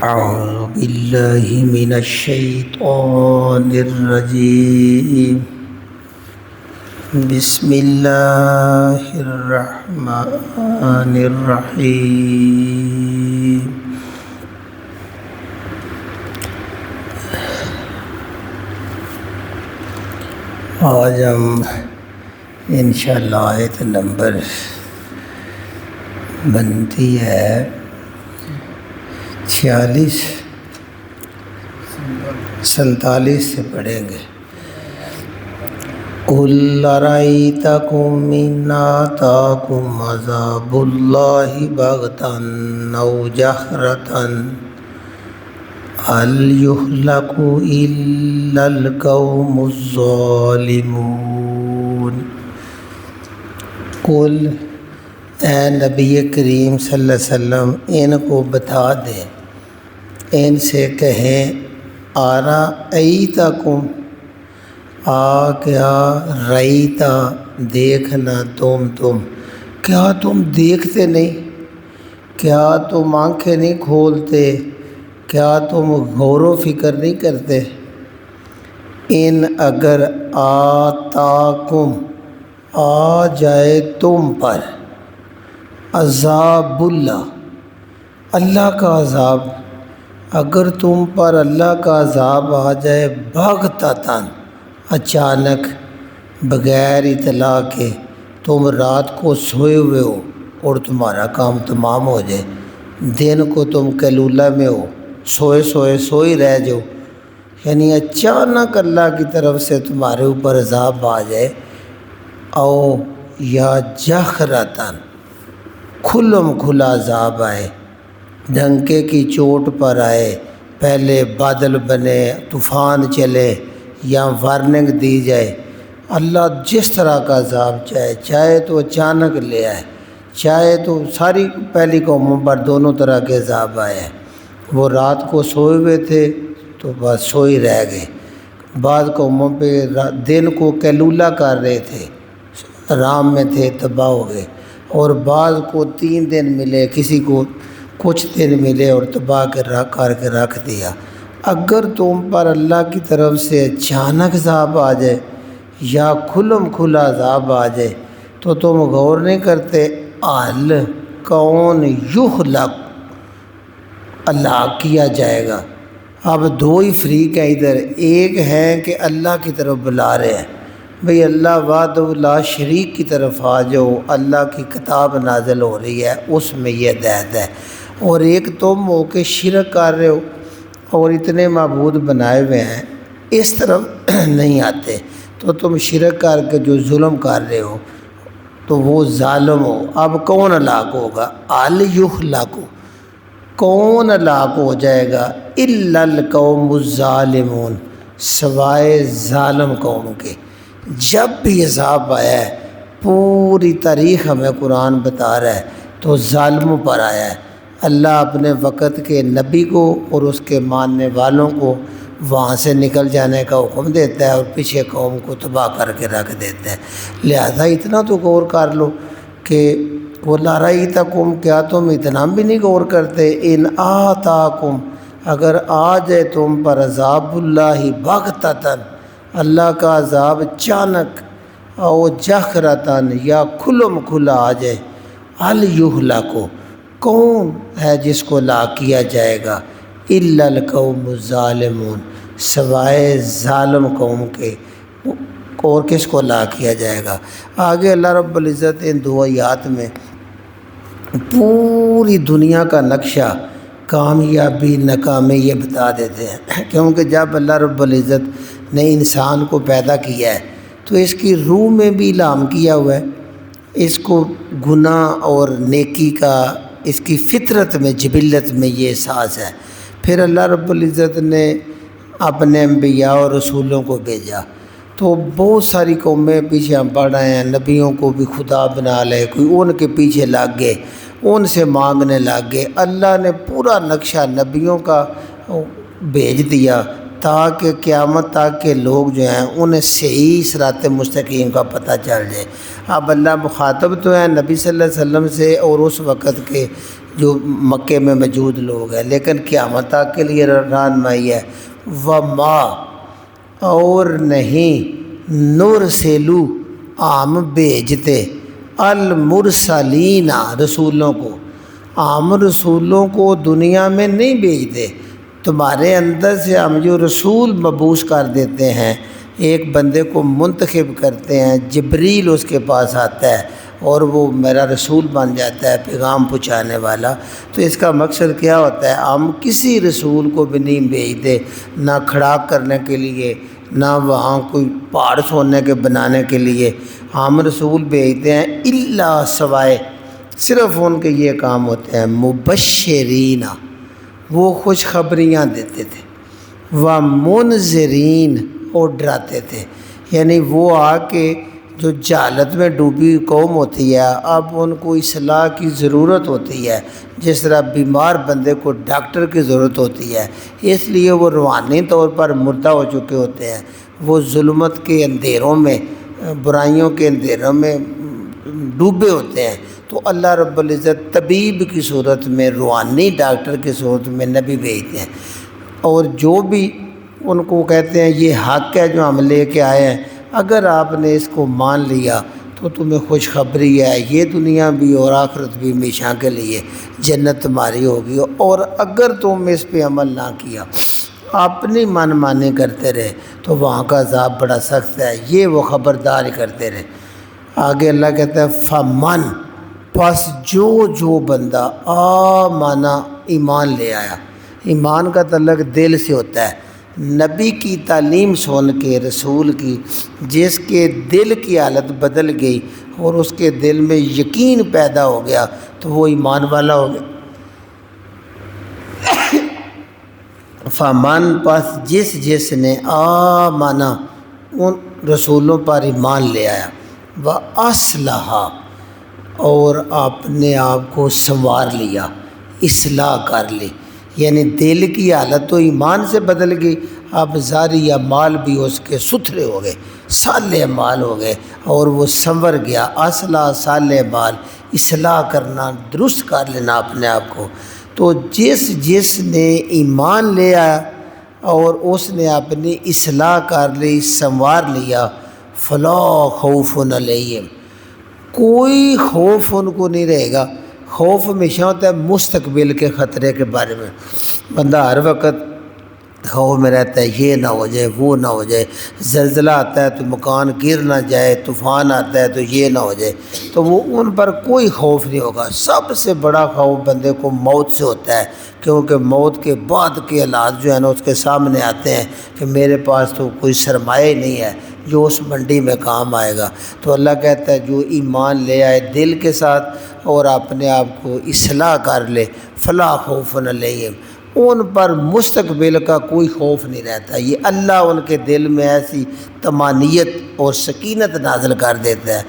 أعوذ بالله من الشيطان الرجيم بسم الله الرحمن الرحيم آج ہم انشاءاللہ آیت نمبر بنتی ہے 47 سے پڑھیں گے۔ قُلْ أَرَأَيْتَكُمْ إِنْ آتَاكُمْ عَذَابُ اللَّهِ بَغْتَةً أَوْ جَهْرَةً هَلْ يُهْلَكُ إِلَّا الْقَوْمُ الظَّالِمُونَ۔ قُلْ، اے نبی کریم صلی اللہ علیہ وسلم ان کو بتا دیں، ان سے کہیں آرأیتکم، کیا رئیتا دیکھنا تم کیا تم دیکھتے نہیں؟ کیا تم آنکھیں نہیں کھولتے؟ کیا تم غور و فکر نہیں کرتے؟ ان اگر آتاکم آ جائے تم پر عذاب اللہ کا عذاب، اگر تم پر اللہ کا عذاب آ جائے بغتتاً اچانک، بغیر اطلاع کے، تم رات کو سوئے ہوئے ہو اور تمہارا کام تمام ہو جائے، دن کو تم کیلولہ میں ہو، سوئے رہ جاؤ، یعنی اچانک اللہ کی طرف سے تمہارے اوپر عذاب آ جائے، او یا جہرتاً کھلا عذاب آئے، ڈنکے کی چوٹ پر آئے، پہلے بادل بنے، طوفان چلے یا وارننگ دی جائے، اللہ جس طرح کا عذاب چاہے تو اچانک لے آئے، چاہے تو ساری پہلی قوموں پر دونوں طرح کے عذاب آئے۔ وہ رات کو سوئے ہوئے تھے تو بس سوئی رہ گئے، بعض قوموں پہ دن کو کیلولہ کر رہے تھے، آرام میں تھے، تباہ ہو گئے، اور بعض کو 3 دن ملے، کسی کو کچھ دن ملے اور تباہ کر کے رکھ دیا۔ اگر تم پر اللہ کی طرف سے اچانک عذاب آ جائے یا کھلا عذاب آ جائے تو تم غور نہیں کرتے، کون یہلک اللہ کیا جائے گا۔ اب 2 ہی فریق ہیں ادھر، ایک ہیں کہ اللہ کی طرف بلا رہے ہیں، بھئی اللہ وحدہ لا شریک کی طرف آ جاؤ، اللہ کی کتاب نازل ہو رہی ہے، اس میں یہ ہدایت ہے، اور ایک تم ہو کہ شرک کر رہے ہو اور اتنے معبود بنائے ہوئے ہیں، اس طرف نہیں آتے، تو تم شرک کر کے جو ظلم کر رہے ہو تو وہ ظالم ہو۔ اب کون ہلاک ہوگا؟ یہلک، کون ہلاک ہو جائے گا؟ الا القوم الظالمون، سوائے ظالم قوم کے۔ جب بھی عذاب آیا ہے، پوری تاریخ ہمیں قرآن بتا رہا ہے، تو ظالموں پر آیا ہے۔ اللہ اپنے وقت کے نبی کو اور اس کے ماننے والوں کو وہاں سے نکل جانے کا حکم دیتا ہے اور پیچھے قوم کو تباہ کر کے رکھ دیتا ہے۔ لہذا اتنا تو غور کر لو کہ قُلْ أَرَأَيْتَكُمْ، کیا تم اتنا بھی نہیں غور کرتے؟ ان آتاکم، اگر آ جائے تم پر عذاب اللہ بغتتاً اللہ کا عذاب اچانک، او جہرتاً یا کھلا آ جائے، هل یہلک، کون ہے جس کو ہلاک کیا جائے گا؟ الا القوم الظالمون، سوائے ظالم قوم کے، اور کس کو ہلاک کیا جائے گا؟ آگے اللہ رب العزت ان 2 آیات میں پوری دنیا کا نقشہ، کامیابی ناکامی یہ بتا دیتے ہیں، کیونکہ جب اللہ رب العزت نے انسان کو پیدا کیا ہے تو اس کی روح میں بھی الہام کیا ہوا ہے، اس کو گناہ اور نیکی کا اس کی فطرت میں، جبلت میں یہ احساس ہے۔ پھر اللہ رب العزت نے اپنے انبیاء اور رسولوں کو بھیجا، تو بہت ساری قومیں پیچھے ہم پڑھ رہے ہیں، نبیوں کو بھی خدا بنا لے، کوئی ان کے پیچھے لگ گئے، ان سے مانگنے لگ گئے۔ اللہ نے پورا نقشہ نبیوں کا بھیج دیا تاکہ قیامت تک کے لوگ جو ہیں انہیں صحیح صراط مستقیم کا پتہ چل جائے۔ اب اللہ مخاطب تو ہیں نبی صلی اللہ علیہ وسلم سے اور اس وقت کے جو مکے میں موجود لوگ ہیں، لیکن قیامت تک کے لیے رہنمائی ہے۔ وما اور نہیں نرسلو ہم بھیجتے المرسلین رسولوں کو، عام رسولوں کو دنیا میں نہیں بھیجتے، تمہارے اندر سے ہم جو رسول مبعوث کر دیتے ہیں، ایک بندے کو منتخب کرتے ہیں، جبریل اس کے پاس آتا ہے اور وہ میرا رسول بن جاتا ہے، پیغام پہنچانے والا۔ تو اس کا مقصد کیا ہوتا ہے؟ ہم کسی رسول کو بھی نہیں بھیجتے، نہ کھڑا کرنے کے لیے، نہ وہاں کوئی پہاڑ سونے کے بنانے کے لیے۔ ہم رسول بھیجتے ہیں الا سوائے صرف ان کے یہ کام ہوتے ہیں، مبشرین، وہ خوشخبریاں دیتے تھے، ومنذرین، اور ڈراتے تھے۔ یعنی وہ آ کے جو جہالت میں ڈوبی قوم ہوتی ہے، اب ان کو اصلاح کی ضرورت ہوتی ہے، جس طرح بیمار بندے کو ڈاکٹر کی ضرورت ہوتی ہے، اس لیے وہ روحانی طور پر مردہ ہو چکے ہوتے ہیں، وہ ظلمت کے اندھیروں میں، برائیوں کے اندھیروں میں ڈوبے ہوتے ہیں۔ تو اللہ رب العزت طبیب کی صورت میں، روحانی ڈاکٹر کی صورت میں نبی بھیجتے ہیں، اور جو بھی ان کو کہتے ہیں یہ حق ہے جو ہم لے کے آئے ہیں، اگر آپ نے اس کو مان لیا تو تمہیں خوشخبری ہے، یہ دنیا بھی اور آخرت بھی ہمیشہ کے لیے جنت تمہاری ہوگی، اور اگر تم اس پہ عمل نہ کیا، اپنی من مانی کرتے رہے، تو وہاں کا عذاب بڑا سخت ہے۔ یہ وہ خبردار کرتے رہے۔ آگے اللہ کہتا ہے فمن، پس جو بندہ آمنا، ایمان لے آیا۔ ایمان کا تعلق دل سے ہوتا ہے۔ نبی کی تعلیم سن کے، رسول کی، جس کے دل کی حالت بدل گئی اور اس کے دل میں یقین پیدا ہو گیا، تو وہ ایمان والا ہو گیا۔ فمن، پس جس نے آمنا، ان رسولوں پر ایمان لے آیا، وَأَصْلَحَ، اور اپنے آپ کو سنوار لیا، اصلاح کر لی، یعنی دل کی حالت تو ایمان سے بدل گئی، اب ظاہری اعمال بھی اس کے ستھرے ہو گئے، صالح اعمال ہو گئے، اور وہ سنور گیا۔ اصلاح، صالح اعمال، اصلاح کرنا، درست کر لینا اپنے آپ کو۔ تو جس نے ایمان لے آیا اور اس نے اپنی اصلاح کر لی، سنوار لیا، فلا خوف علیہم، کوئی خوف ان کو نہیں رہے گا۔ خوف ہمیشہ ہوتا ہے مستقبل کے خطرے کے بارے میں، بندہ ہر وقت خوف میں رہتا ہے، یہ نہ ہو جائے، وہ نہ ہو جائے، زلزلہ آتا ہے تو مکان گر نہ جائے، طوفان آتا ہے تو یہ نہ ہو جائے، تو وہ ان پر کوئی خوف نہیں ہوگا۔ سب سے بڑا خوف بندے کو موت سے ہوتا ہے، کیونکہ موت کے بعد کے حالات جو ہیں نا اس کے سامنے آتے ہیں کہ میرے پاس تو کوئی سرمایہ ہی نہیں ہے جو اس منڈی میں کام آئے گا۔ تو اللہ کہتا ہے جو ایمان لے آئے دل کے ساتھ اور اپنے آپ کو اصلاح کر لے، فلا خوف علیہم، ان پر مستقبل کا کوئی خوف نہیں رہتا۔ یہ اللہ ان کے دل میں ایسی طمانینت اور سکینت نازل کر دیتا ہے۔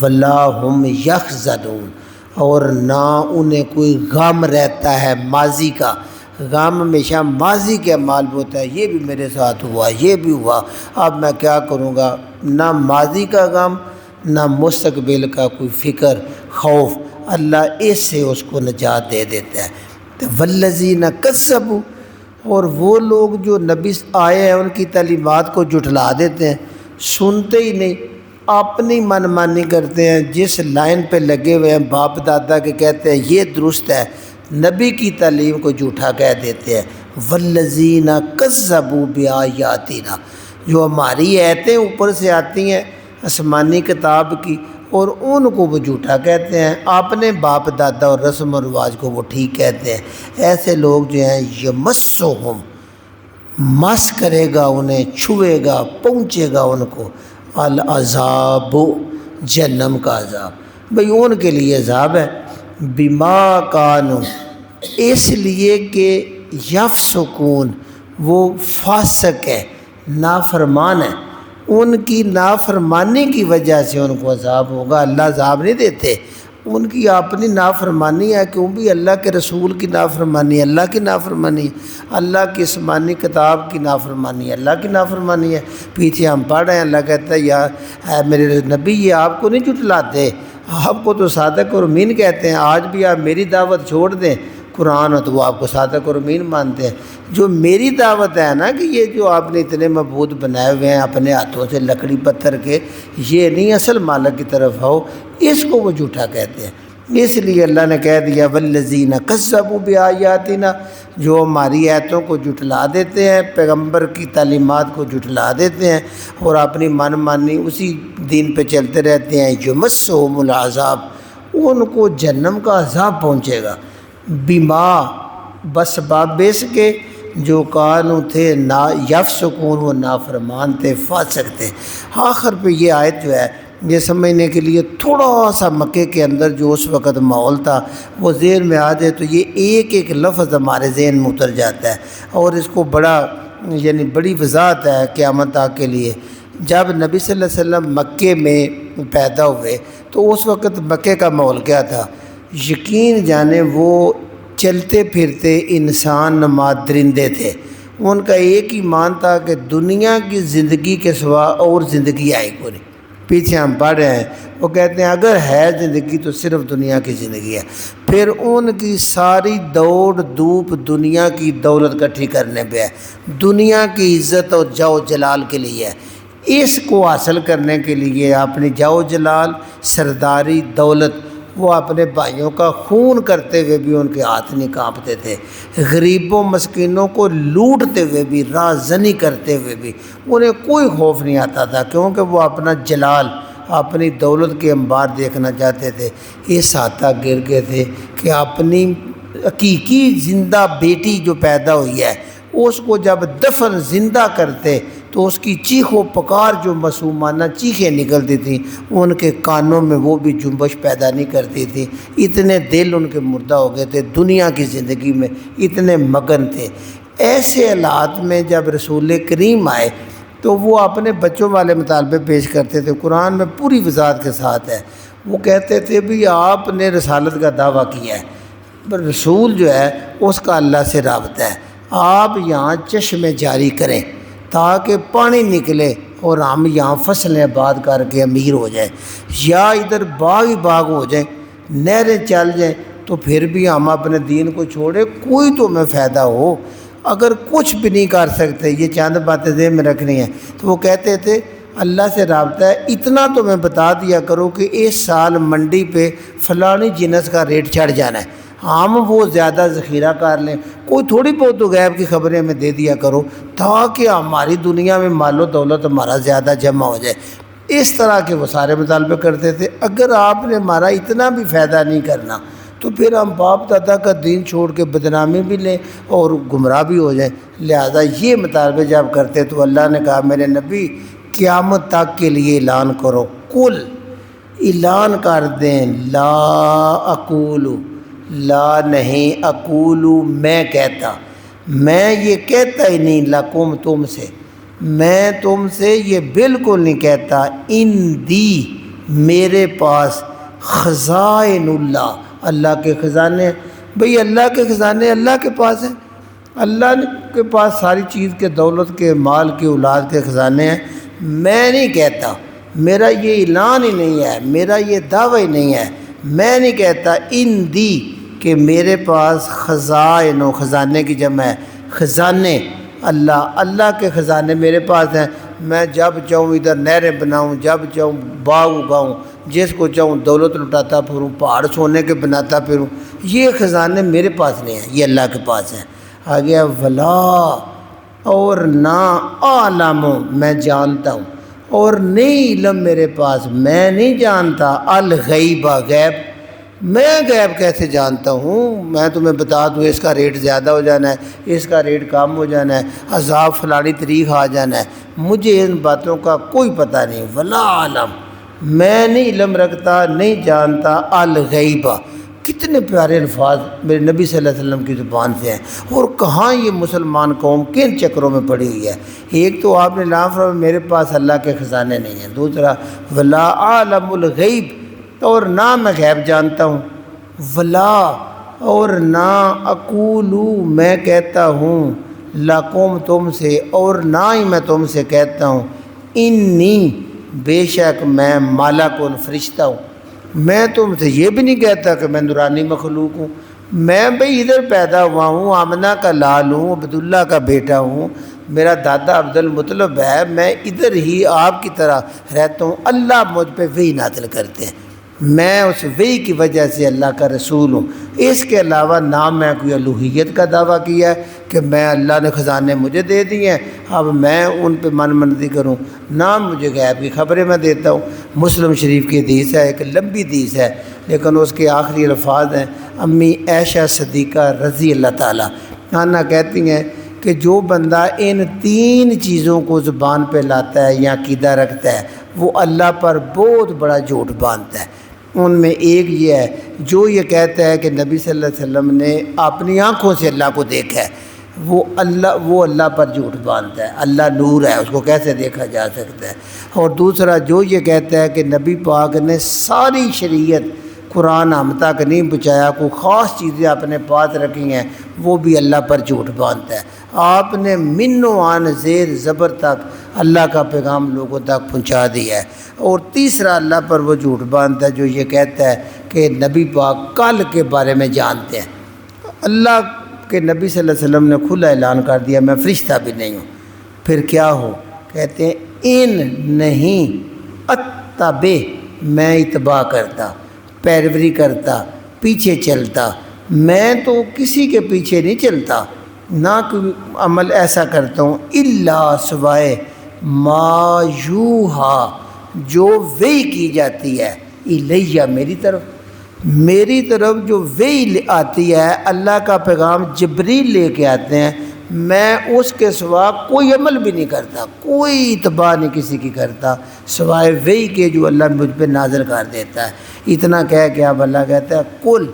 ولا ہم یحزنون، اور نہ انہیں کوئی غم رہتا ہے ماضی کا۔ غم ہمیشہ ماضی کے اعمال میں ہوتا ہے، یہ بھی میرے ساتھ ہوا، یہ بھی ہوا، اب میں کیا کروں گا۔ نہ ماضی کا غم، نہ مستقبل کا کوئی فکر، خوف، اللہ اس سے اس کو نجات دے دیتا ہے۔ والذین کذبوا، اور وہ لوگ جو نبی آئے ہیں ان کی تعلیمات کو جھٹلا دیتے ہیں، سنتے ہی نہیں، اپنی من مانی کرتے ہیں، جس لائن پہ لگے ہوئے ہیں باپ دادا کے کہتے ہیں یہ درست ہے، نبی کی تعلیم کو جھوٹا کہہ دیتے ہیں۔ والذین کذبوا بآیاتنا، جو ہماری آیتیں اوپر سے آتی ہیں آسمانی کتاب کی، اور ان کو وہ جھوٹا کہتے ہیں، اپنے باپ دادا اور رسم و رواج کو وہ ٹھیک کہتے ہیں۔ ایسے لوگ جو ہیں یمسہم، مس کرے گا انہیں، چھوئے گا، پہنچے گا ان کو، العذاب، جہنم کا عذاب۔ بھئی ان کے لیے عذاب ہے، بما کانوا، اس لیے کہ یفسقون، وہ فاسق ہے، نافرمان ہے، ان کی نافرمانی کی وجہ سے ان کو عذاب ہوگا۔ اللہ عذاب نہیں دیتے، ان کی اپنی نافرمانی ہے، کیوں بھی اللہ کے رسول کی نافرمانی ہے، اللہ کی نافرمانی ہے، اللہ کی آسمانی کتاب کی نافرمانی ہے، اللہ کی نافرمانی ہے۔ پیچھے ہم پڑھ رہے ہیں، اللہ کہتا ہے یا اے میرے نبی، یہ آپ کو نہیں جھٹلاتے، آپ کو تو صادق اور امین کہتے ہیں، آج بھی آپ میری دعوت چھوڑ دیں قرآن ہو تو وہ آپ کو صادق اور امین مانتے ہیں۔ جو میری دعوت ہے نا کہ یہ جو آپ نے اتنے معبود بنائے ہوئے ہیں اپنے ہاتھوں سے لکڑی پتھر کے، یہ نہیں اصل مالک کی طرف آؤ، اس کو وہ جھوٹا کہتے ہیں۔ اس لیے اللہ نے کہہ دیا والذین کذبوا بآیاتنا، جو ہماری آیتوں کو جھٹلا دیتے ہیں، پیغمبر کی تعلیمات کو جھٹلا دیتے ہیں اور اپنی من مانی اسی دین پہ چلتے رہتے ہیں، یمسہم العذاب، ان کو جہنم کا عذاب پہنچے گا، بما بس بابیس کے جو کانوں تھے نا یفسقون، وہ نافرمان تھے، فاسق تھے۔ آخر پہ یہ آیت جو ہے یہ سمجھنے کے لیے تھوڑا سا مکے کے اندر جو اس وقت ماحول تھا وہ ذہن میں آ جائے تو یہ ایک ایک لفظ ہمارے ذہن میں اتر جاتا ہے، اور اس کو بڑا یعنی بڑی وضاحت ہے قیامت تک کے لیے۔ جب نبی صلی اللہ علیہ وسلم مکے میں پیدا ہوئے تو اس وقت مکے کا ماحول کیا تھا؟ یقین جانے وہ چلتے پھرتے انسان نماد درندے تھے، ان کا ایک ہی مان تھا کہ دنیا کی زندگی کے سوا اور زندگی آئی کو نہیں۔ پیچھے ہم پڑھ رہے ہیں وہ کہتے ہیں اگر ہے زندگی تو صرف دنیا کی زندگی ہے۔ پھر ان کی ساری دوڑ دھوپ دنیا کی دولت اکٹھی کرنے پہ ہے، دنیا کی عزت اور جاؤ جلال کے لیے ہے۔ اس کو حاصل کرنے کے لیے اپنی جاؤ جلال، سرداری، دولت، وہ اپنے بھائیوں کا خون کرتے ہوئے بھی ان کے ہاتھ نہیں کانپتے تھے، غریبوں مسکینوں کو لوٹتے ہوئے بھی، رازنی کرتے ہوئے بھی انہیں کوئی خوف نہیں آتا تھا، کیونکہ وہ اپنا جلال، اپنی دولت کے انبار دیکھنا چاہتے تھے۔ اس حد تک گر گئے تھے کہ اپنی حقیقی زندہ بیٹی جو پیدا ہوئی ہے اس کو جب دفن زندہ کرتے تو اس کی چیخ و پکار جو معصومانہ چیخیں نکلتی تھیں ان کے کانوں میں وہ بھی جنبش پیدا نہیں کرتی تھی، اتنے دل ان کے مردہ ہو گئے تھے، دنیا کی زندگی میں اتنے مگن تھے۔ ایسے حالات میں جب رسول کریم آئے تو وہ اپنے بچوں والے مطالبے پیش کرتے تھے، قرآن میں پوری وضاحت کے ساتھ ہے۔ وہ کہتے تھے بھی آپ نے رسالت کا دعویٰ کیا ہے، پر رسول جو ہے اس کا اللہ سے رابطہ ہے، آپ یہاں چشمے جاری کریں تاکہ پانی نکلے اور ہم یہاں فصلیں آباد کر کے امیر ہو جائیں، یا ادھر باغ ہی باغ ہو جائیں، نہریں چل جائیں، تو پھر بھی ہم اپنے دین کو چھوڑیں، کوئی تو ہمیں فائدہ ہو۔ اگر کچھ بھی نہیں کر سکتے، یہ چند باتیں ذہن میں رکھنی ہیں، تو وہ کہتے تھے اللہ سے رابطہ ہے، اتنا تو میں بتا دیا کرو کہ اس سال منڈی پہ فلانی جنس کا ریٹ چڑھ جانا ہے، ہم وہ زیادہ ذخیرہ کر لیں، کوئی تھوڑی بہت تو غیب کی خبریں ہمیں دے دیا کرو تاکہ ہماری دنیا میں مال و دولت ہمارا زیادہ جمع ہو جائے۔ اس طرح کے وہ سارے مطالبے کرتے تھے۔ اگر آپ نے ہمارا اتنا بھی فائدہ نہیں کرنا تو پھر ہم باپ دادا کا دین چھوڑ کے بدنامی بھی لیں اور گمراہ بھی ہو جائیں۔ لہذا یہ مطالبے جب کرتے تو اللہ نے کہا میرے نبی قیامت تک کے لیے اعلان کرو، کل اعلان کر دیں، لا اقول، لا نہیں، اقول میں کہتا، میں یہ کہتا ہی نہیں لکم تم سے، میں تم سے یہ بالکل نہیں کہتا، ان دی میرے پاس خزائن اللہ، اللہ کے خزانے۔ بھئی اللہ کے خزانے اللہ کے پاس ہیں، اللہ کے پاس ساری چیز کے، دولت کے، مال کے، اولاد کے خزانے ہیں۔ میں نہیں کہتا، میرا یہ اعلان ہی نہیں ہے، میرا یہ دعویٰ ہی نہیں ہے، میں نہیں کہتا ان دی کہ میرے پاس خزائن، و خزانے کی جمع ہے خزانے، اللہ کے خزانے میرے پاس ہیں، میں جب چاہوں ادھر نہریں بناؤں، جب چاہوں باغ اگاؤں، جس کو چاہوں دولت لٹاتا پھروں، پہاڑ سونے کے بناتا پھروں، یہ خزانے میرے پاس نہیں ہیں، یہ اللہ کے پاس ہیں۔ آگے ولا، اور نہ عالم، میں جانتا ہوں، اور نہیں علم میرے پاس، میں نہیں جانتا الغیبہ، غیب، میں غیب کیسے جانتا ہوں؟ میں تمہیں بتا دوں اس کا ریٹ زیادہ ہو جانا ہے، اس کا ریٹ کم ہو جانا ہے، عذاب فلانی تاریخ آ جانا ہے، مجھے ان باتوں کا کوئی پتہ نہیں۔ ولا عالم، میں نہیں علم رکھتا، نہیں جانتا الغیبہ۔ کتنے پیارے الفاظ میرے نبی صلی اللہ علیہ وسلم کی زبان سے ہیں، اور کہاں یہ مسلمان قوم کن چکروں میں پڑی ہوئی ہے۔ ایک تو آپ نے نام فرمایا میرے پاس اللہ کے خزانے نہیں ہیں، دوسرا ولا عالم الغیب، اور نہ میں غیب جانتا ہوں، ولا، اور نہ اقولو، میں کہتا ہوں، لکم تم سے، اور نہ ہی میں تم سے کہتا ہوں، انی، بے شک میں مالکن، فرشتہ ہوں، میں تم سے یہ بھی نہیں کہتا کہ میں نورانی مخلوق ہوں، میں بھئی ادھر پیدا ہوا ہوں، آمنہ کا لال ہوں، عبداللہ کا بیٹا ہوں، میرا دادا عبد المطلب ہے، میں ادھر ہی آپ کی طرح رہتا ہوں۔ اللہ مجھ پہ وحی نازل کرتے ہیں، میں اس وحی کی وجہ سے اللہ کا رسول ہوں۔ اس کے علاوہ نہ میں کوئی الوہیت کا دعویٰ کیا ہے کہ میں اللہ نے خزانے مجھے دے دیے ہیں اب میں ان پہ منمندی کروں، نہ مجھے غیب کی خبریں میں دیتا ہوں۔ مسلم شریف کی حدیث ہے، ایک لمبی حدیث ہے لیکن اس کے آخری الفاظ ہیں امی عائشہ صدیقہ رضی اللہ تعالیٰ عنہا کہتی ہیں کہ جو بندہ ان 3 چیزوں کو زبان پہ لاتا ہے یا عقیدہ رکھتا ہے وہ اللہ پر بہت بڑا جھوٹ باندھتا ہے۔ ان میں ایک یہ ہے جو یہ کہتا ہے کہ نبی صلی اللہ علیہ وسلم نے اپنی آنکھوں سے اللہ کو دیکھا ہے، وہ اللہ پر جھوٹ باندھتا ہے۔ اللہ نور ہے، اس کو کیسے دیکھا جا سکتا ہے؟ اور دوسرا جو یہ کہتا ہے کہ نبی پاک نے ساری شریعت قرآن ہم تک نہیں پہنچایا، کوئی خاص چیزیں اپنے پاس رکھی ہیں، وہ بھی اللہ پر جھوٹ باندھتا ہے۔ آپ نے من و عن زیر زبر تک اللہ کا پیغام لوگوں تک پہنچا دیا ہے۔ اور تیسرا اللہ پر وہ جھوٹ باندھتا ہے جو یہ کہتا ہے کہ نبی پاک کل کے بارے میں جانتے ہیں۔ اللہ کے نبی صلی اللہ علیہ وسلم نے کھلا اعلان کر دیا میں فرشتہ بھی نہیں ہوں، پھر کیا ہو؟ کہتے ہیں ان نہیں اتبع، میں اتباع کرتا، پیروی کرتا، پیچھے چلتا، میں تو کسی کے پیچھے نہیں چلتا، نہ کوئی عمل ایسا کرتا ہوں الا سوائے ما یوحا، جو وحی کی جاتی ہے الیہ، میری طرف جو وحی آتی ہے، اللہ کا پیغام جبریل لے کے آتے ہیں، میں اس کے سوا کوئی عمل بھی نہیں کرتا، کوئی اتباع نہیں کسی کی کرتا سوائے وحی کے جو اللہ مجھ پہ نازل کر دیتا ہے۔ اتنا کہہ کے اب اللہ کہتا ہے کل،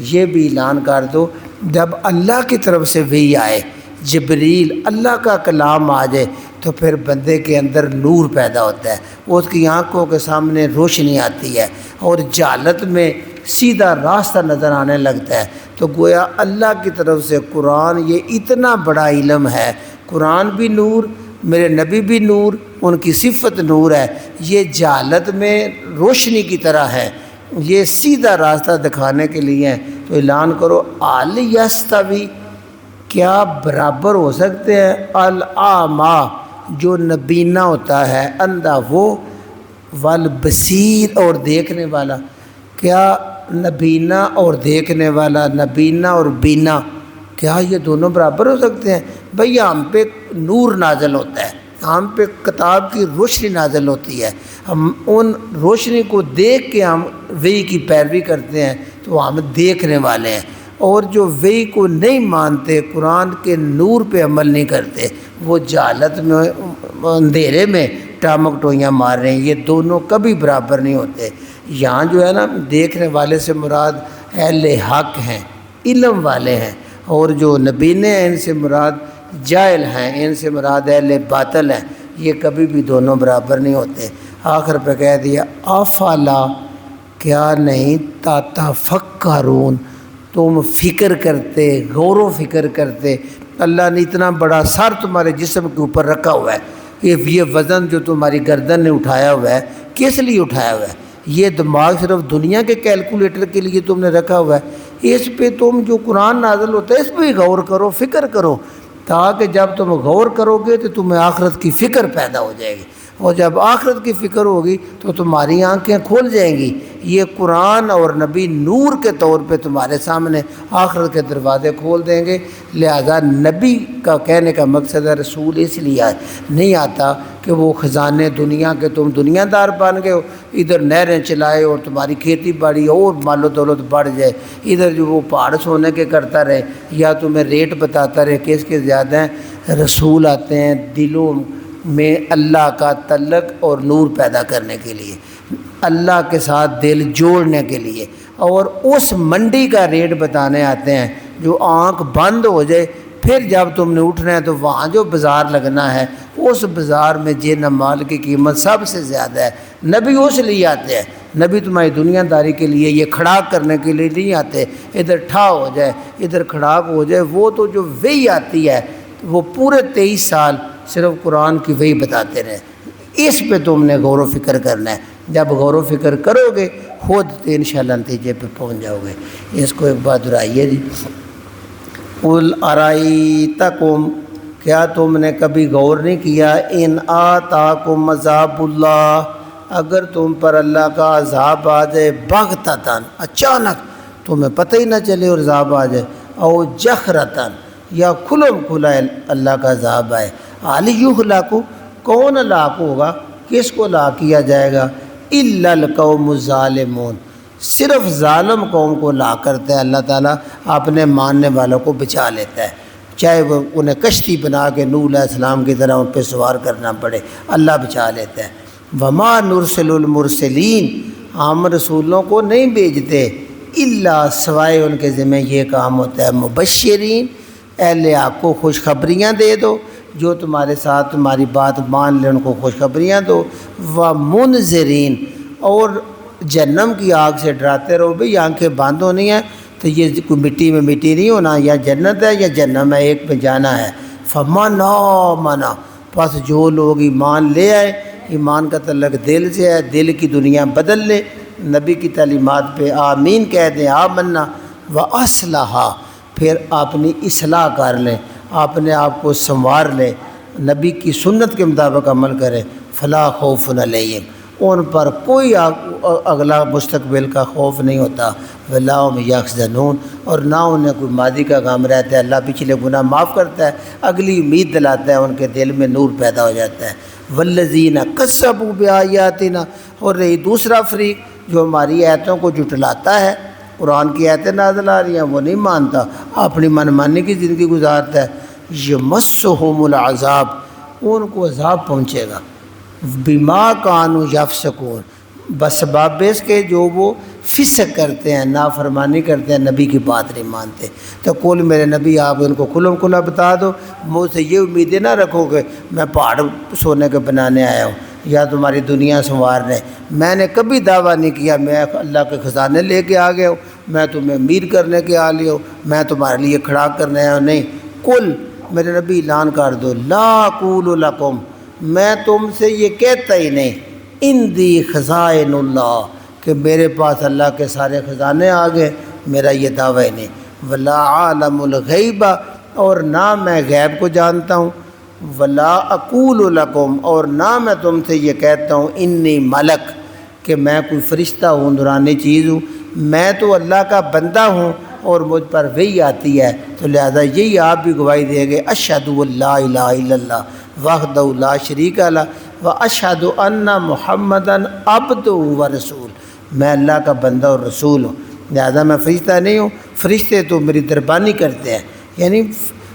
یہ بھی اعلان کر دو جب اللہ کی طرف سے وحی آئے، جبریل اللہ کا کلام آ جائے تو پھر بندے کے اندر نور پیدا ہوتا ہے، اس کی آنکھوں کے سامنے روشنی آتی ہے اور جہالت میں سیدھا راستہ نظر آنے لگتا ہے۔ تو گویا اللہ کی طرف سے قرآن یہ اتنا بڑا علم ہے، قرآن بھی نور، میرے نبی بھی نور، ان کی صفت نور ہے، یہ جہالت میں روشنی کی طرح ہے، یہ سیدھا راستہ دکھانے کے لیے ہے۔ تو اعلان کرو ال یستوی، کیا برابر ہو سکتے ہیں الاعمیٰ، جو نبینا ہوتا ہے اندھا وہ، والبصیر، اور دیکھنے والا، کیا نبینا اور دیکھنے والا، نبینا اور بینا، کیا یہ دونوں برابر ہو سکتے ہیں؟ بھئی ہم پہ نور نازل ہوتا ہے، ہم پہ کتاب کی روشنی نازل ہوتی ہے، ہم ان روشنی کو دیکھ کے ہم وحی کی پیروی کرتے ہیں تو ہم دیکھنے والے ہیں۔ اور جو وحی کو نہیں مانتے، قرآن کے نور پہ عمل نہیں کرتے، وہ جہالت میں اندھیرے میں ٹامک ٹوئیاں مار رہے ہیں، یہ دونوں کبھی برابر نہیں ہوتے۔ یہاں جو ہے نا دیکھنے والے سے مراد اہل حق ہیں، علم والے ہیں، اور جو نبینے ہیں ان سے مراد جاہل ہیں، ان سے مراد اہل باطل ہیں، یہ کبھی بھی دونوں برابر نہیں ہوتے۔ آخر پہ کہہ دیا افلا، کیا نہیں تتفکرون، تم فکر کرتے، غور و فکر کرتے۔ اللہ نے اتنا بڑا سر تمہارے جسم کے اوپر رکھا ہوا ہے، یہ وزن جو تمہاری گردن نے اٹھایا ہوا ہے کس لیے اٹھایا ہوا ہے؟ یہ دماغ صرف دنیا کے کیلکولیٹر کے لیے تم نے رکھا ہوا ہے، اس پہ تم جو قرآن نازل ہوتا ہے اس پہ غور کرو، فکر کرو، تاکہ جب تم غور کرو گے تو تمہیں آخرت کی فکر پیدا ہو جائے گی، اور جب آخرت کی فکر ہوگی تو تمہاری آنکھیں کھول جائیں گی۔ یہ قرآن اور نبی نور کے طور پہ تمہارے سامنے آخرت کے دروازے کھول دیں گے۔ لہذا نبی کا کہنے کا مقصد ہے رسول اس لیے نہیں آتا کہ وہ خزانے دنیا کے تم دنیا دار بن گئے ہو، ادھر نہریں چلائے اور تمہاری کھیتی باڑی اور مال و دولت بڑھ جائے، ادھر جو وہ پہاڑ سونے کے کرتا رہے یا تمہیں ریٹ بتاتا رہے کہ اس کے زیادہ ہیں۔ رسول آتے ہیں دلوں میں اللہ کا تعلق اور نور پیدا کرنے کے لیے، اللہ کے ساتھ دل جوڑنے کے لیے، اور اس منڈی کا ریٹ بتانے آتے ہیں جو آنکھ بند ہو جائے، پھر جب تم نے اٹھنا ہے تو وہاں جو بازار لگنا ہے اس بازار میں جن مال کی قیمت سب سے زیادہ ہے۔ نبی اس لیے آتے ہیں، نبی تمہاری دنیا داری کے لیے، یہ کھڑاک کرنے کے لیے نہیں آتے ادھر ٹھا ہو جائے ادھر کھڑاک ہو جائے۔ وہ تو جو وحی آتی ہے وہ پورے 23 سال صرف قرآن کی وحی بتاتے رہے، اس پہ تم نے غور و فکر کرنا ہے۔ جب غور و فکر کرو گے خود تو انشاءاللہ نتیجے پہ پہنچ جاؤ گے۔ اس کو ایک بات دہرائیے جی، قل ارائیتکم، کیا تم نے کبھی غور نہیں کیا، ان آتاکم عذاب اللہ، اگر تم پر اللہ کا عذاب آ جائے بغتتاً، اچانک تمہیں پتہ ہی نہ چلے اور عذاب آ جائے، او جخرتاً، یا کھلم کھلا اللہ کا عذاب آئے، حال یہلکو، کون ہلاک ہوگا، کس کو ہلاک کیا جائے گا، الا القوم الظالمون، صرف ظالم قوم کو ہلاک کرتا ہے اللہ تعالیٰ، اپنے ماننے والوں کو بچا لیتا ہے، چاہے وہ انہیں کشتی بنا کے نوح علیہ السلام کی طرح ان پہ سوار کرنا پڑے، اللہ بچا لیتا ہے۔ وما نرسل المرسلین، ہم رسولوں کو نہیں بھیجتے الا سوائے ان کے ذمہ یہ کام ہوتا ہے مبشرین، اہل حق کو خوشخبریاں دے دو، جو تمہارے ساتھ تمہاری بات مان لے ان کو خوشخبریاں دو، ومنذرین، اور جہنم کی آگ سے ڈراتے رہو، بھئی آنکھیں بند ہونی ہیں تو یہ کوئی مٹی میں مٹی نہیں ہونا، یا جنت ہے یا جہنم ہے، ایک پہ جانا ہے۔ فمن آمن، پس جو لوگ ایمان لے آئے، ایمان کا تعلق دل سے ہے، دل کی دنیا بدل لے، نبی کی تعلیمات پہ آمین کہہ دیں، آمنا واصلح، پھر اپنی اصلاح کر لیں، اپنے آپ کو سنوار لیں، نبی کی سنت کے مطابق عمل کریں، فلا خوف علیہم، ان پر کوئی اگلا مستقبل کا خوف نہیں ہوتا، ولا هم یحزنون، اور نہ انہیں کوئی ماضی کا غم رہتا ہے، اللہ پچھلے گناہ معاف کرتا ہے، اگلی امید دلاتا ہے، ان کے دل میں نور پیدا ہو جاتا ہے۔ والذین کذبوا بآیاتنا، اور رہی دوسرا فریق جو ہماری آیتوں کو جھٹلاتا ہے، قرآن کی آیتیں نازل آ رہی ہیں وہ نہیں مانتا، اپنی من مانی کی زندگی گزارتا ہے، یمسہم العذاب، ان کو عذاب پہنچے گا، بما کانوا یفسقون، بسبب اس کے جو وہ فسق کرتے ہیں، نافرمانی کرتے ہیں، نبی کی بات نہیں مانتے۔ تو قل میرے نبی آپ ان کو کھلم کھلا بتا دو، مجھ سے یہ امیدیں نہ رکھو کہ میں پہاڑ سونے کے بنانے آیا ہوں یا تمہاری دنیا سنوارنے، میں نے کبھی دعویٰ نہیں کیا میں اللہ کے خزانے لے کے آ گیا ہوں، میں تمہیں امیر کرنے کے آ لیا ہوں، میں تمہارے لیے کھڑا کرنے آیا ہوں، نہیں۔ قل میرے نبی اعلان کر دو، لا اقول لکم، میں تم سے یہ کہتا ہی نہیں، عندی خزائن اللہ، کہ میرے پاس اللہ کے سارے خزانے آ گئے، میرا یہ دعویٰ ہی نہیں، ولا عالم الغیب، اور نہ میں غیب کو جانتا ہوں، ولا اقول لکم، اور نہ میں تم سے یہ کہتا ہوں انی ملک، کہ میں کوئی فرشتہ ہوں، نورانی چیز ہوں، میں تو اللہ کا بندہ ہوں اور مجھ پر وحی آتی ہے، تو لہذا یہی آپ بھی گواہی دیں گے، اشہد اللہ الہ الا اللہ وحدہ لا شریک لہ واشہد ان محمدً عبدہ ورسول، میں اللہ کا بندہ اور رسول ہوں، لہذا میں فرشتہ نہیں ہوں، فرشتے تو میری دربانی کرتے ہیں، یعنی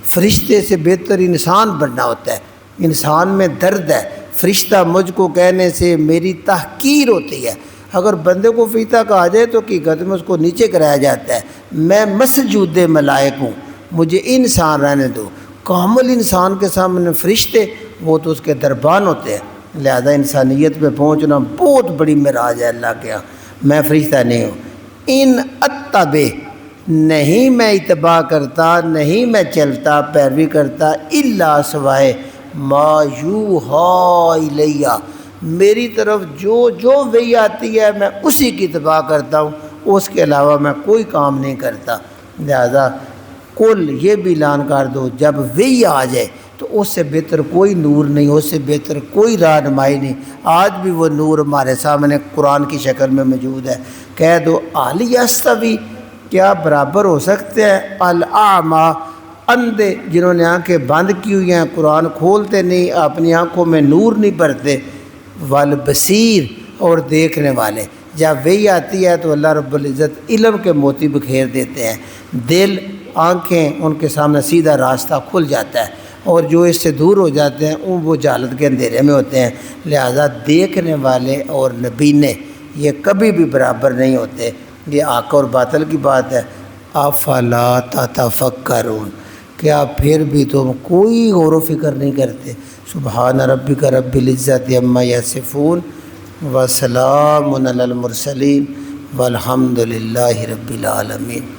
فرشتے سے بہتر انسان بننا ہوتا ہے، انسان میں درد ہے، فرشتہ مجھ کو کہنے سے میری تحقیر ہوتی ہے، اگر بندے کو فرشتہ کہا جائے تو حقیقت میں اس کو نیچے کرایا جاتا ہے، میں مسجود ملائک ہوں، مجھے انسان رہنے دو، کامل انسان کے سامنے فرشتے وہ تو اس کے دربان ہوتے ہیں، لہذا انسانیت پہ پہنچنا بہت بڑی معراج ہے اللہ کے ہاں، میں فرشتہ نہیں ہوں۔ ان اتبع، نہیں میں اتباع کرتا، نہیں میں چلتا پیروی کرتا، الا سوائے ما یوحی الیہ، میری طرف جو وحی آتی ہے میں اسی کی اتباع کرتا ہوں، اس کے علاوہ میں کوئی کام نہیں کرتا، لہذا کل یہ بھی اعلان کر دو جب وحی آ جائے تو اس سے بہتر کوئی نور نہیں، اس سے بہتر کوئی رہنمائی نہیں، آج بھی وہ نور ہمارے سامنے قرآن کی شکل میں موجود ہے، کہہ دو هل یستوی، کیا برابر ہو سکتے ہیں، الاعمی، اندھے جنہوں نے آنکھیں بند کی ہوئی ہیں، قرآن کھولتے نہیں، اپنی آنکھوں میں نور نہیں بھرتے، والبصیر، اور دیکھنے والے، جب وحی آتی ہے تو اللہ رب العزت علم کے موتی بکھیر دیتے ہیں، دل آنکھیں ان کے سامنے سیدھا راستہ کھل جاتا ہے، اور جو اس سے دور ہو جاتے ہیں وہ جہالت کے اندھیرے میں ہوتے ہیں، لہذا دیکھنے والے اور نبینے یہ کبھی بھی برابر نہیں ہوتے، یہ حق اور باطل کی بات ہے۔ افلا تتفکرون، کیا پھر بھی تم کوئی غور و فکر نہیں کرتے؟ سبحان ربک رب العزت عما یصفون وسلام علی المرسلین والحمد للہ رب العالمین۔